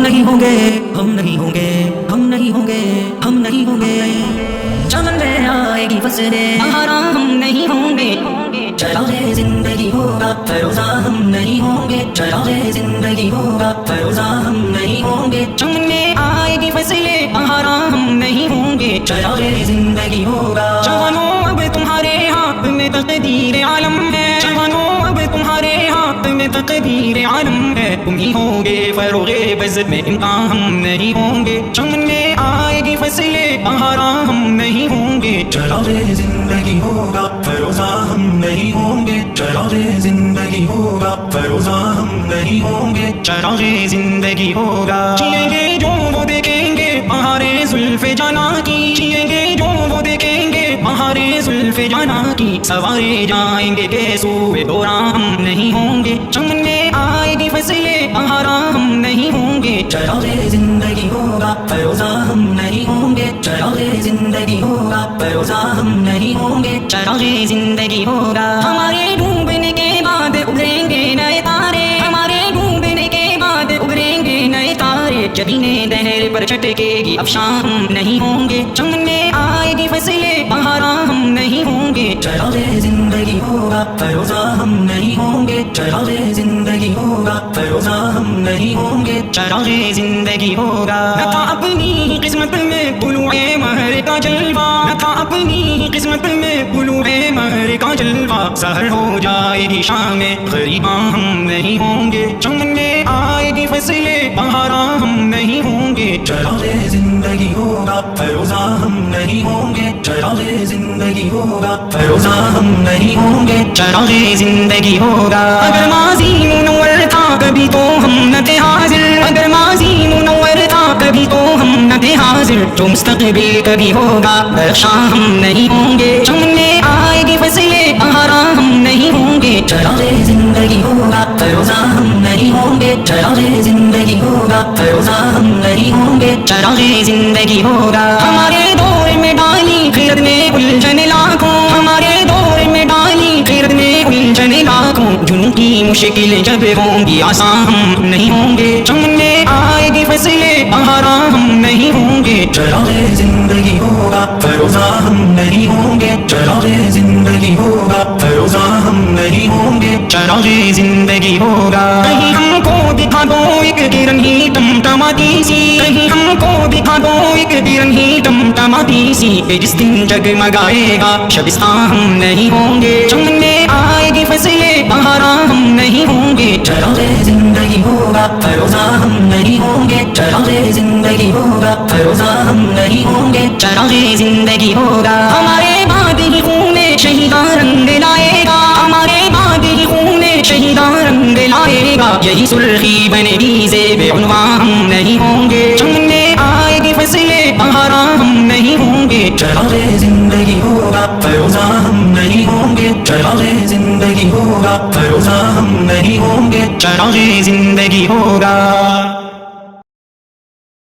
نہیں ہوں گے، ہم نہیں ہوں گے، ہم نہیں ہوں گے، ہم نہیں ہوں گے. چمن میں آئے گی فصلیں بہارا ہم نہیں ہوں گے. چراغ زندگی ہوگا فیروزہ ہم نہیں ہوں گے. چراغ زندگی ہوگا فیروزہ ہم نہیں ہوں گے. چمن میں آئے گی فصلیں بہارا ہم نہیں ہوں گے. چراغ زندگی ہوگا. جوانوں اب تمہارے ہاتھ میں تقدیر عالم ہے. جوانوں اب تمہارے ہاتھ میں تقدیر عالم ہے. تم ہی ہوگے فروغ بزم میں امکان ہم نہیں ہوں گے. چمن میں آئے گی فصلیں بہارا ہم نہیں ہوں گے. چراغ زندگی ہوگا فیروزہ ہم نہیں ہوں گے. چراغ زندگی ہوگا فیروزہ ہم نہیں ہوں گے. چراغ زندگی ہوگا. جیئیں گے جو وہ دیکھیں گے بہارے زلف جانا کی. جیئیں گے جو وہ دیکھیں گے بہارے زلف جانا کی. سوارے جائیں گے کہ سوئے دورا ہم نہیں ہوں گے. چمن میں آئے گی فصلیں بہارا ہم نہیں ہوں گے. چراغ زندگی ہوگا فیروزہ ہم نہیں ہوں گے. چراغ زندگی ہوگا فیروزہ ہم نہیں ہوں گے. چراغ زندگی ہوگا. ہمارے ڈوبنے کے بعد ابھریں گے نئے تارے. ہمارے ڈوبنے کے بعد ابھریں گے نئے تارے. جبینے دہر پر چھٹکے گی افشاں ہم نہیں ہوں گے. چمن میں آئے گی فصلیں بہارا ہم نہیں ہوں گے. چراغ زندگی ہوگا فیروزہ ہم نہیں ہوں گے. چراغ زندگی ہوگا فیروزہ ہم نہیں ہوں گے. چراغ زندگی ہوگا. نہ تھا اپنی قسمت میں طلوع مہر کا جلوہ. نہ تھا اپنی قسمت میں طلوع مہر کا جلوہ. سحر ہو جائے گی شام میں غریباں ہم نہیں ہوں گے. چمن میں آئے گی فصلیں بہارا ہم نہیں ہوں گے. چراغ زندگی ہوگا فیروزہ ہم نہیں ہوں گے. چراغ زندگی ہوگا فیروزہ ہم نہیں ہوں گے. چراغ زندگی ہوگا. اگر ماضی منور تھا کبھی تو ہم نہ تھے حاضر. اگر ماضی منور تھا کبھی تو ہم نہ تھے حاضر. جو مستقبل کبھی ہوگا درخشاں ہم نہیں ہوں گے. چمن میں آئے گی فصلیں بہارا ہم نہیں ہوں گے. چراغ زندگی ہوگا فیروزہ ہم نہیں ہوں گے. چراغ زندگی ہوگا فیروزہ ہم نہیں ہوں گے. چراغ زندگی ہوگا. ہمارے دور میں ڈالی خیرت میں الجھن لاکھوں. ہمارے دور میں ڈالی خیرت میں الجھن لاکھوں. جنوں کی مشکل جب ہوں گی آسان ہم نہیں ہوں گے. چمن میں آئے گی فصلیں بہارا ہم نہیں ہوں گے. چراغ زندگی ہوگا فیروزہ ہم نہیں ہوں گے. چراغ زندگی ہوگا فیروزہ ہم نہیں ہوں گے. چراغ زندگی ہوگا. کہیں ہم کو دکھا دو ایک کرن ہی ٹمٹماتی سی. کہیں ہم کو دکھا دو ایک کرن ہی ٹمٹماتی سی. کہ جس دن جگمگائے گا شبستان ہم نہیں ہوں گے. چمن میں آئے گی فصلیں بہارا ہم نہیں ہوں گے. چراغ زندگی ہوگا فیروزہ ہم نہیں ہوں گے. چراغ زندگی ہوگا فیروزہ ہم نہیں ہوں گے. چراغ زندگی ہوگا. ہمارے بعد ہی خون شہیداں رنگ لائے گا. ہمارے بعد ہی خون شہیداں رنگ لائے گا. یہی سرخی بنے گی زیب عنوان ہم نہیں ہوں گے. چمن میں آئے گی فصلیں بہارا ہم نہیں ہوں گے. چراغ زندگی ہوگا فیروزہ ہم نہیں ہوں گے. چراغ زندگی ہوگا فیروزہ ہم نہیں ہوں گے. چراغ زندگی ہوگا.